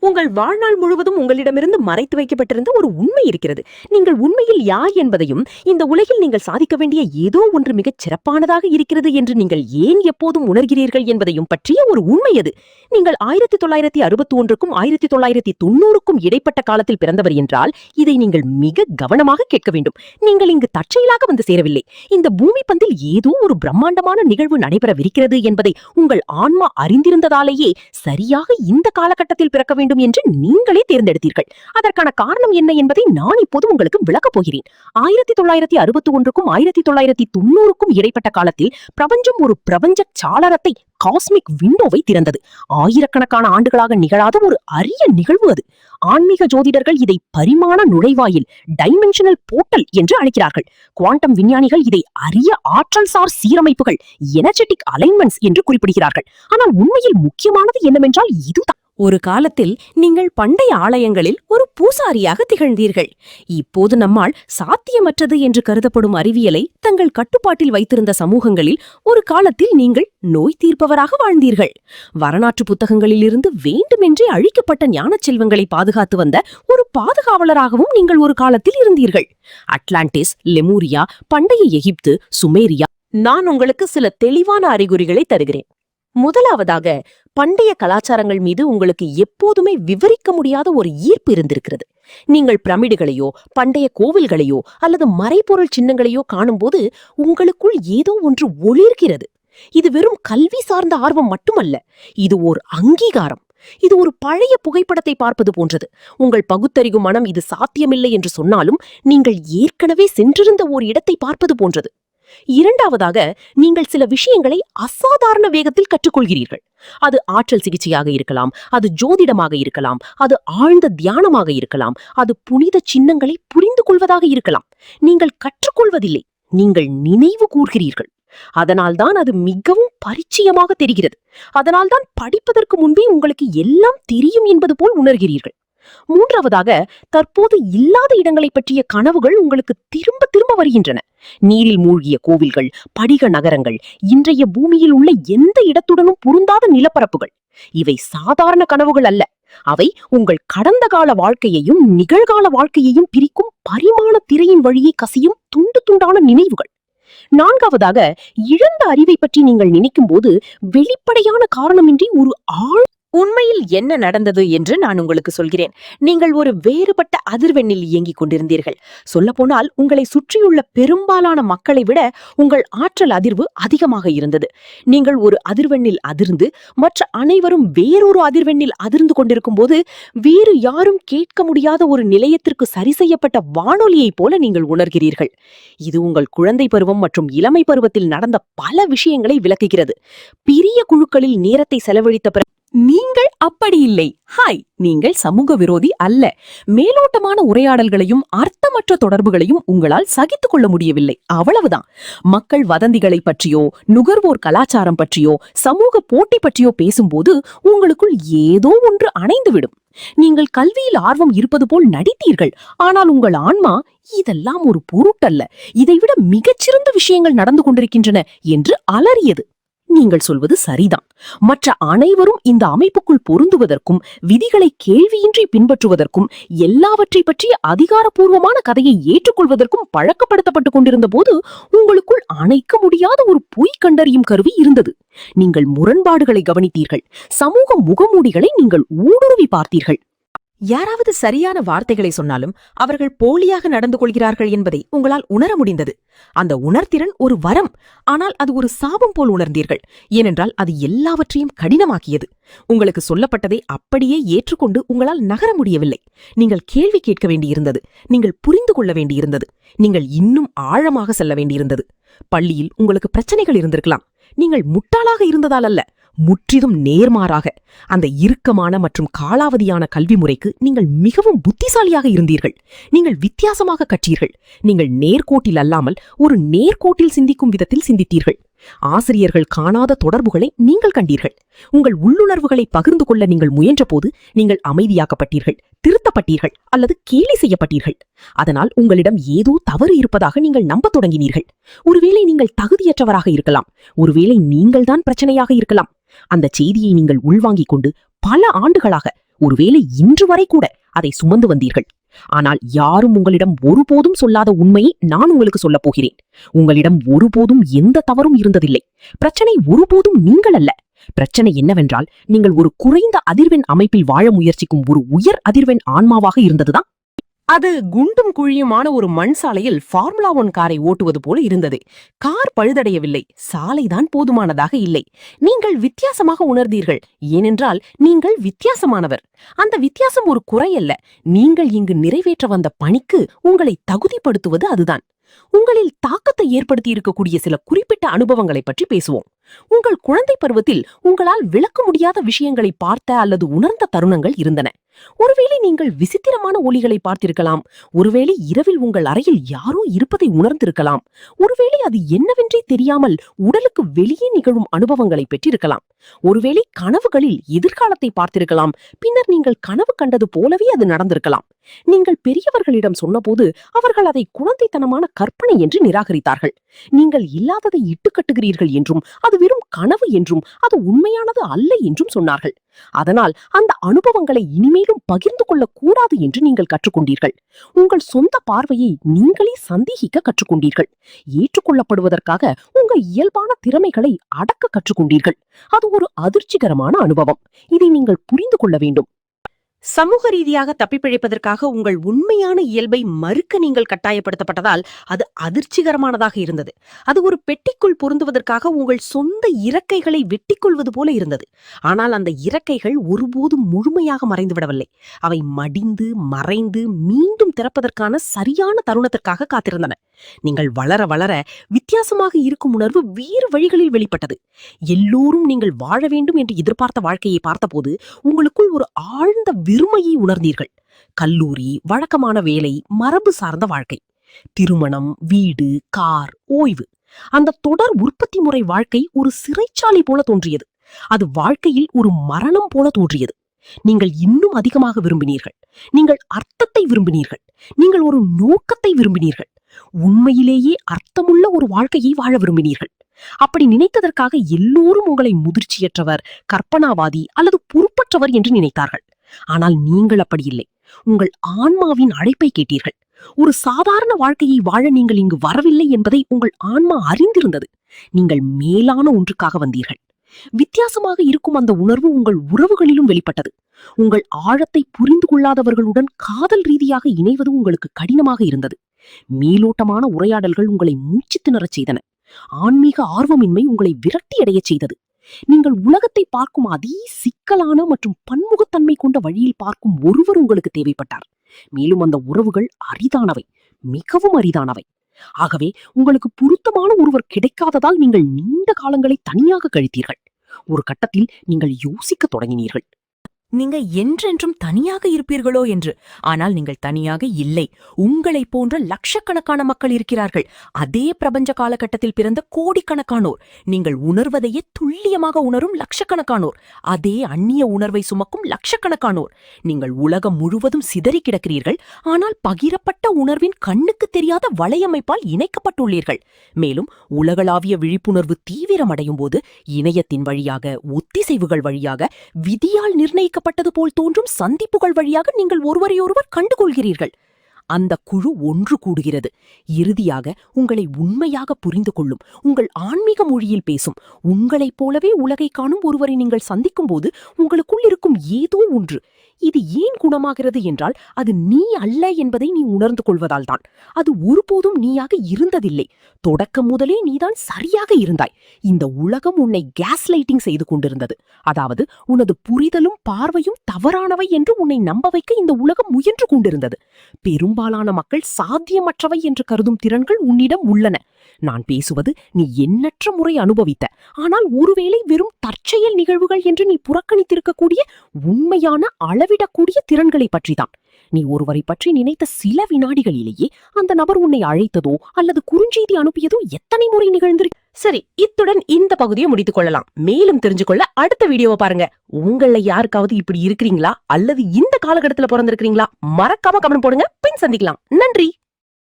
உங்கள் வாழ்நாள் முழுவதும் உங்களிடமிருந்து மறைத்து வைக்கப்பட்டிருந்த ஒரு உண்மை இருக்கிறது. நீங்கள் உண்மையில் யார் என்பதையும், இந்த உலகில் நீங்கள் சாதிக்க வேண்டிய ஏதோ ஒன்று மிகச் சிறப்பானதாக இருக்கிறது என்று நீங்கள் ஏன் எப்போதும் உணர்கிறீர்கள் என்பதையும் பற்றிய ஒரு உண்மை அது. நீங்கள் 1961க்கும் 1990க்கும் இடைப்பட்ட காலத்தில் பிறந்தவர் என்றால் இதை நீங்கள் மிக கவனமாக கேட்க வேண்டும். நீங்கள் இங்கு தற்செயலாக வந்து சேரவில்லை. இந்த பூமி பந்தில் ஏதோ ஒரு பிரம்மாண்டமான நிகழ்வு நடைபெறவிருக்கிறது என்பதை உங்கள் ஆன்மா அறிந்திருந்ததாலேயே சரியாக இந்த காலகட்டத்தில் பிறக்க வேண்டும் என்று நீங்களே தேர்ந்தெடுத்தீர்கள். அதற்கான காரணம் என்ன என்பதை நான் இப்போது உங்களுக்கு விளக்கப் போகிறேன். 1961க்கும் 1990க்கும் இடைப்பட்ட காலத்தில் பிரபஞ்சம் ஒரு பிரபஞ்ச சாளரத்தை, காஸ்மிக் விண்டோவை திறந்தது. ஆயிரக்கணக்கான ஆண்டுகளாக நிகழாத ஒரு அரிய நிகழ்வு அது. ஆன்மீக ஜோதிடர்கள் இதை பரிமாண நுழைவாயில், டைமென்ஷனல் போர்ட்டல் என்று அழைக்கிறார்கள். குவாண்டம் விஞ்ஞானிகள் இதை அரிய ஆற்றல் சார் சீரமைப்புகள், எனர்ஜெட்டிக் அலைன்மெண்ட்ஸ் என்று குறிப்பிடுகிறார்கள். ஆனால் உண்மையில் முக்கியமானது என்னவென்றால் இதுதான். ஒரு காலத்தில் நீங்கள் பண்டைய ஆலயங்களில் ஒரு பூசாரியாக திகழ்ந்தீர்கள். இப்போது நம்மால் சாத்தியமற்றது என்று கருதப்படும் அறிவியலை தங்கள் கட்டுப்பாட்டில் வைத்திருந்த சமூகங்களில் ஒரு காலத்தில் நீங்கள் நோய் தீர்ப்பவராக வாழ்ந்தீர்கள். வரலாற்று புத்தகங்களிலிருந்து வேண்டுமென்றே அழிக்கப்பட்ட ஞானச் செல்வங்களை பாதுகாத்து வந்த ஒரு பாதுகாவலராகவும் நீங்கள் ஒரு காலத்தில் இருந்தீர்கள். அட்லாண்டிஸ், லெமூரியா, பண்டைய எகிப்து, சுமேரியா. நான் உங்களுக்கு சில தெளிவான அறிகுறிகளை தருகிறேன். முதலாவதாக, பண்டைய கலாச்சாரங்கள் மீது உங்களுக்கு எப்போதுமே விவரிக்க முடியாத ஒரு ஈர்ப்பு இருந்திருக்கிறது. நீங்கள் பிரமிடுகளையோ, பண்டைய கோவில்களையோ அல்லது மறைபொருள் சின்னங்களையோ காணும்போது உங்களுக்குள் ஏதோ ஒன்று ஒளிர்கிறது. இது வெறும் கல்வி சார்ந்த ஆர்வம் மட்டுமல்ல, இது ஓர் அங்கீகாரம். இது ஒரு பழைய புகைப்படத்தை பார்ப்பது போன்றது. உங்கள் பகுத்தறிவு மனம் இது சாத்தியமில்லை என்று சொன்னாலும் நீங்கள் ஏற்கனவே சென்றிருந்த ஓர் இடத்தை பார்ப்பது போன்றது. இரண்டாவதாக, நீங்கள் சில விஷயங்களை அசாதாரண வேகத்தில் கற்றுக்கொள்கிறீர்கள். அது ஆற்றல் சிகிச்சையாக இருக்கலாம், அது ஜோதிடமாக இருக்கலாம், அது ஆழ்ந்த தியானமாக இருக்கலாம், அது புனித சின்னங்களை புரிந்து கொள்வதாக இருக்கலாம். நீங்கள் கற்றுக்கொள்வதில்லை, நீங்கள் நினைவு கூர்கிறீர்கள். அதனால்தான் அது மிகவும் பரிச்சயமாக தெரிகிறது. அதனால்தான் படிப்பதற்கு முன்பே உங்களுக்கு எல்லாம் தெரியும் என்பது போல் உணர்கிறீர்கள். மூன்றாவதாக, தற்போது இல்லாத இடங்களை பற்றிய கனவுகள் உங்களுக்கு திரும்ப திரும்ப வருகின்றன. நீரில் மூழ்கிய கோவில்கள், படிக நகரங்கள், இன்றைய பூமியில் உள்ள எந்த இடத்துடனும் பொருந்தாத நிலப்பரப்புகள். இவை சாதாரண கனவுகள் அல்ல. அவை உங்கள் கடந்த கால வாழ்க்கையையும் நிகழ்கால வாழ்க்கையையும் பிரிக்கும் பரிமாண திரையின் வழியே கசியும் துண்டு துண்டான நினைவுகள். நான்காவதாக, இழந்த அறிவை பற்றி நீங்கள் நினைக்கும் போது வெளிப்படையான காரணமின்றி ஒரு உண்மையில் என்ன நடந்தது என்று நான் உங்களுக்கு சொல்கிறேன். நீங்கள் ஒரு வேறுபட்ட அதிர்வெண்ணில் இயங்கிக் கொண்டிருந்தீர்கள். சொல்லப்போனால் உங்களை சுற்றியுள்ள பெரும்பாலான மக்களை விட உங்கள் ஆற்றல் அதிர்வு அதிகமாக இருந்தது. நீங்கள் ஒரு அதிர்வெண்ணில் அதிர்ந்து மற்ற அனைவரும் வேறொரு அதிர்வெண்ணில் அதிர்ந்து கொண்டிருக்கும் போது வேறு யாரும் கேட்க முடியாத ஒரு நிலையத்திற்கு சரி செய்யப்பட்ட வானொலியைப் போல நீங்கள் உணர்கிறீர்கள். இது உங்கள் குழந்தை பருவம் மற்றும் இளமை பருவத்தில் நடந்த பல விஷயங்களை விளக்குகிறது. பெரிய குழுக்களில் நேரத்தை செலவழித்த பிறகு நீங்கள் அப்படி இல்லை. ஹாய், நீங்கள் சமூக விரோதி அல்ல. மேலோட்டமான உரையாடல்களையும் அர்த்தமற்ற தொடர்புகளையும் உங்களால் சகித்துக் கொள்ள முடியவில்லை, அவ்வளவுதான். மக்கள் வதந்திகளை பற்றியோ, நுகர்வோர் கலாச்சாரம் பற்றியோ, சமூக போட்டி பற்றியோ பேசும்போது உங்களுக்குள் ஏதோ ஒன்று அணைந்துவிடும். நீங்கள் கல்வியில் ஆர்வம் இருப்பது போல் நடித்தீர்கள். ஆனால் உங்கள் ஆன்மா இதெல்லாம் ஒரு பொருட்டல்ல, இதைவிட மிகச்சிறந்த விஷயங்கள் நடந்து கொண்டிருக்கின்றன என்று அலறியது. நீங்கள் சொல்வது சரிதான். மற்ற அனைவரும் இந்த அமைப்புக்குள் பொருந்துவதற்கும் விதிகளை கேள்வியின்றி பின்பற்றுவதற்கும் எல்லாவற்றை பற்றிய அதிகாரப்பூர்வமான கதையை ஏற்றுக்கொள்வதற்கும் பழக்கப்படுத்தப்பட்டுக் கொண்டிருந்த போது உங்களுக்குள் அணைக்க முடியாத ஒரு பொய் கண்டறியும் கருவி இருந்தது. நீங்கள் முரண்பாடுகளை கவனித்தீர்கள். சமூக முகமூடிகளை நீங்கள் ஊடுருவி பார்த்தீர்கள். யாராவது சரியான வார்த்தைகளை சொன்னாலும் அவர்கள் போலியாக நடந்து கொள்கிறார்கள் என்பதை உங்களால் உணர முடிந்தது. அந்த உணர்திறன் ஒரு வரம், ஆனால் அது ஒரு சாபம் போல் உணர்ந்தீர்கள். ஏனென்றால் அது எல்லாவற்றையும் கடினமாக்கியது. உங்களுக்கு சொல்லப்பட்டதை அப்படியே ஏற்றுக்கொண்டு உங்களால் நகர முடியவில்லை. நீங்கள் கேள்வி கேட்க வேண்டியிருந்தது. நீங்கள் புரிந்து கொள்ள வேண்டியிருந்தது. நீங்கள் இன்னும் ஆழமாக செல்ல வேண்டியிருந்தது. பள்ளியில் உங்களுக்கு பிரச்சனைகள் இருந்திருக்கலாம். நீங்கள் முட்டாளாக இருந்ததால் அல்ல, முற்றிலும் நேர்மாறாக. அந்த இறுக்கமான மற்றும் காலாவதியான கல்வி முறைக்கு நீங்கள் மிகவும் புத்திசாலியாக இருந்தீர்கள். நீங்கள் வித்தியாசமாக கற்றீர்கள். நீங்கள் நேர்கோட்டில் அல்லாமல் ஒரு நேர்கோட்டில் சிந்திக்கும் விதத்தில் சிந்தித்தீர்கள். ஆசிரியர்கள் காணாத தொடர்புகளை நீங்கள் கண்டீர்கள். உங்கள் உள்ளுணர்வுகளை பகிர்ந்து கொள்ள நீங்கள் முயன்றபோது நீங்கள் அமைதியாக்கப்பட்டீர்கள், திருத்தப்பட்டீர்கள் அல்லது கேலி செய்யப்பட்டீர்கள். அதனால் உங்களிடம் ஏதோ தவறு இருப்பதாக நீங்கள் நம்பத் தொடங்கினீர்கள். ஒருவேளை நீங்கள் தகுதியற்றவராக இருக்கலாம். ஒருவேளை நீங்கள்தான் பிரச்சனையாக இருக்கலாம். அந்த செய்தியை நீங்கள் உள்வாங்கிக் கொண்டு பல ஆண்டுகளாக ஒருவேளை இன்று வரை கூட அதை சுமந்து வந்தீர்கள். ஆனால் யாரும் உங்களிடம் ஒருபோதும் சொல்லாத உண்மையை நான் உங்களுக்கு சொல்லப் போகிறேன். உங்களிடம் ஒருபோதும் எந்த தவறும் இருந்ததில்லை. பிரச்சனை ஒருபோதும் நீங்கள் அல்ல. பிரச்சனை என்னவென்றால், நீங்கள் ஒரு குறைந்த அதிர்வெண் அமைப்பில் வாழ முயற்சிக்கும் ஒரு உயர் அதிர்வெண் ஆன்மாவாக இருந்ததுதான். அது குண்டும் குழியுமான ஒரு மண் சாலையில் ஃபார்முலா 1 காரை ஓட்டுவது போல இருந்தது. கார் பழுதடையவில்லை, சாலைதான் போதுமானதாக இல்லை. நீங்கள் வித்தியாசமாக உணர்ந்தீர்கள், ஏனென்றால் நீங்கள் வித்தியாசமானவர். அந்த வித்தியாசம் ஒரு குறையல்ல, நீங்கள் இங்கு நிறைவேற்ற வந்த பணிக்கு உங்களை தகுதிப்படுத்துவது அதுதான். உங்களில் தாக்கத்தை ஏற்படுத்தி இருக்கக்கூடிய சில குறிப்பிட்ட அனுபவங்களை பற்றி பேசுவோம். உங்கள் குழந்தை பருவத்தில் உங்களால் விளக்க முடியாத விஷயங்களை பார்த்த அல்லது உணர்ந்த தருணங்கள் இருந்தன. ஒருவேளை நீங்கள் விசித்திரமான ஒலிகளை பார்த்திருக்கலாம். ஒருவேளை இரவில் உங்கள் அறையில் யாரோ இருப்பதை உணர்ந்திருக்கலாம். ஒருவேளை அது என்னவென்றே தெரியாமல் உடலுக்கு வெளியே நிகழும் அனுபவங்களை பெற்றிருக்கலாம். ஒருவேளை கனவுகளில் எதிர்காலத்தை பார்த்திருக்கலாம். பின்னர் நீங்கள் கனவு கண்டது போலவே அது நடந்திருக்கலாம். நீங்கள் பெரியவர்களிடம் சொன்னபோது அவர்கள் அதை குழந்தைத்தனமான கற்பனை என்று நிராகரித்தார்கள். நீங்கள் இல்லாததை இட்டுக்கட்டுகிறீர்கள் என்றும், அது வெறும் கனவு என்றும், அது உண்மையானது அல்ல என்றும் சொன்னார்கள். அதனால் அந்த அனுபவங்களை இனிமேலும் பகிர்ந்து கொள்ளக் கூடாது என்று நீங்கள் கற்றுக்கொண்டீர்கள். உங்கள் சொந்த பார்வையை நீங்களே சந்தேகிக்க கற்றுக்கொண்டீர்கள். ஏற்றுக்கொள்ளப்படுவதற்காக உங்கள் இயல்பான திறமைகளை அடக்க கற்றுக்கொண்டீர்கள். அது ஒரு அதிர்ச்சிகரமான அனுபவம். இதை நீங்கள் புரிந்து கொள்ள வேண்டும். சமூக ரீதியாக தப்பிப்பிழைப்பதற்காக உங்கள் உண்மையான இயல்பை மறுக்க நீங்கள் கட்டாயப்படுத்தப்பட்டதால் அது அதிர்ச்சிகரமானதாக இருந்தது. அது ஒரு பெட்டிக்குள் பொருந்துவதற்காக உங்கள் சொந்த இறக்கைகளை வெட்டிக்கொள்வது போல இருந்தது. ஆனால் அந்த இறக்கைகள் ஒருபோதும் முழுமையாக மறைந்துவிடவில்லை. அவை மடிந்து மறைந்து மீண்டும் திறப்பதற்கான சரியான தருணத்திற்காக காத்திருந்தன. நீங்கள் வளர வளர வித்தியாசமாக இருக்கும் உணர்வு வேறு வழிகளில் வெளிப்பட்டது. எல்லோரும் நீங்கள் வாழ வேண்டும் என்று எதிர்பார்த்த வாழ்க்கையை பார்த்தபோது உங்களுக்குள் ஒரு ஆழ்ந்த வெறுமையை உணர்ந்தீர்கள். கல்லூரி, வழக்கமான வேலை, மரபு சார்ந்த வாழ்க்கை, திருமணம், வீடு, கார், ஓய்வு, அந்த தொடர் உற்பத்தி முறை வாழ்க்கை ஒரு சிறைச்சாலை போல தோன்றியது. அது வாழ்க்கையில் ஒரு மரணம் போல தோன்றியது. நீங்கள் இன்னும் அதிகமாக விரும்பினீர்கள். நீங்கள் அர்த்தத்தை விரும்பினீர்கள். நீங்கள் ஒரு நோக்கத்தை விரும்பினீர்கள். உண்மையிலேயே அர்த்தமுள்ள ஒரு வாழ்க்கையை வாழ விரும்பினீர்கள். அப்படி நினைத்ததற்காக எல்லோரும் உங்களை முதிர்ச்சியற்றவர், கற்பனாவாதி அல்லது பொறுப்பற்றவர் என்று நினைத்தார்கள். ஆனால் நீங்கள் அப்படி இல்லை. உங்கள் ஆன்மாவின் அழைப்பை கேட்டீர்கள். ஒரு சாதாரண வாழ்க்கையை வாழ நீங்கள் இங்கு வரவில்லை என்பதை உங்கள் ஆன்மா அறிந்திருந்தது. நீங்கள் மேலான ஒன்றுக்காக வந்தீர்கள். வித்தியாசமாக இருக்கும் அந்த உணர்வு உங்கள் உறவுகளிலும் வெளிப்பட்டது. உங்கள் ஆழத்தை புரிந்து கொள்ளாதவர்களுடன் காதல் ரீதியாக இணைவது உங்களுக்கு கடினமாக இருந்தது. மேலோட்டமான உரையாடல்கள் உங்களை மூச்சு திணறச் செய்தன. ஆன்மீக ஆர்வமின்மை உங்களை விரட்டி அடையச் செய்தது. நீங்கள் உலகத்தை பார்க்கும் அதே சிக்கலான மற்றும் பன்முகத்தன்மை கொண்ட வழியில் பார்க்கும் ஒருவர் உங்களுக்கு தேவைப்பட்டார். மேலும் அந்த உறவுகள் அரிதானவை, மிகவும் அரிதானவை. ஆகவே உங்களுக்கு பொருத்தமான ஒருவர் கிடைக்காததால் நீங்கள் நீண்ட காலங்களை தனியாக கழித்தீர்கள். ஒரு கட்டத்தில் நீங்கள் யோசிக்க தொடங்கினீர்கள், நீங்க என்றென்றும் தனியாக இருப்பீர்களோ என்று. ஆனால் நீங்கள் தனியாக இல்லை. உங்களைப் போன்ற லட்சக்கணக்கான மக்கள் இருக்கிறார்கள். அதே பிரபஞ்ச காலகட்டத்தில் பிறந்த கோடிக்கணக்கானோர், நீங்கள் உணர்வதையே துல்லியமாக உணரும் லட்சக்கணக்கானோர், அதே அந்நிய உணர்வை சுமக்கும் லட்சக்கணக்கானோர். நீங்கள் உலகம் முழுவதும் சிதறி கிடக்கிறீர்கள். ஆனால் பகிரப்பட்ட உணர்வின் கண்ணுக்கு தெரியாத வலையமைப்பால் இணைக்கப்பட்டுள்ளீர்கள். மேலும் உலகளாவிய விழிப்புணர்வு தீவிரமடையும் போது இணையத்தின் வழியாக, ஒத்திசைவுகள் வழியாக, விதியால் நிர்ணயிக்க பட்டது போல் தோன்றும் சந்திப்புகள் வழியாக நீங்கள் ஒருவரையொருவர் கண்டுகொள்கிறீர்கள். அந்த குழு ஒன்று கூடுகிறது. இறுதியாக உங்களை உண்மையாக புரிந்து கொள்ளும், உங்கள் ஆன்மீக மொழியில் பேசும், உங்களைப் போலவே உலகை காணும் ஒருவரை நீங்கள் சந்திக்கும் போது உங்களுக்குள் இருக்கும் ஏதோ ஒன்று. இது ஏன் குணமாகிறது என்றால் அது நீ அல்ல என்பதை நீ உணர்ந்து கொள்வதால் தான். அது ஒருபோதும் நீயாக இருந்ததில்லை. தொடக்கம் முதலே நீதான் சரியாக இருந்தாய். இந்த உலகம் உன்னை கேஸ் லைட்டிங் செய்து கொண்டிருந்தது. அதாவது உனது புரிதலும் பார்வையும் தவறானவை என்று உன்னை நம்ப வைக்க இந்த உலகம் முயன்று கொண்டிருந்தது. பெரும்பாலான மக்கள் சாத்தியமற்றவை என்று கருதும் திறன்கள் உன்னிடம் உள்ளன. நான் பேசுவது நீ எண்ணற்ற முறை அனுபவித்த, ஆனால் ஒருவேளை வெறும் தற்செயல் நிகழ்வுகள் என்று நீ புறக்கணித்திருக்கக்கூடிய உண்மையான அளவிடக்கூடிய திறன்களை பற்றிதான். நீ ஒருவரை பற்றி நினைத்த சில வினாடிகளிலேயே அந்த நபர் உன்னை அழைத்ததோ அல்லது குறுஞ்செய்தி அனுப்பியதோ எத்தனை முறை நிகழ்ந்திருக்கு. சரி, இத்துடன் இந்த பகுதியை முடித்துக் கொள்ளலாம். மேலும் தெரிஞ்சு கொள்ள அடுத்த வீடியோவை பாருங்க. உங்கள யாருக்காவது இப்படி இருக்கிறீங்களா அல்லது இந்த காலகட்டத்துல பிறந்திருக்கிறீங்களா? மறக்காம கமெண்ட் போடுங்க. பின் சந்திக்கலாம். நன்றி.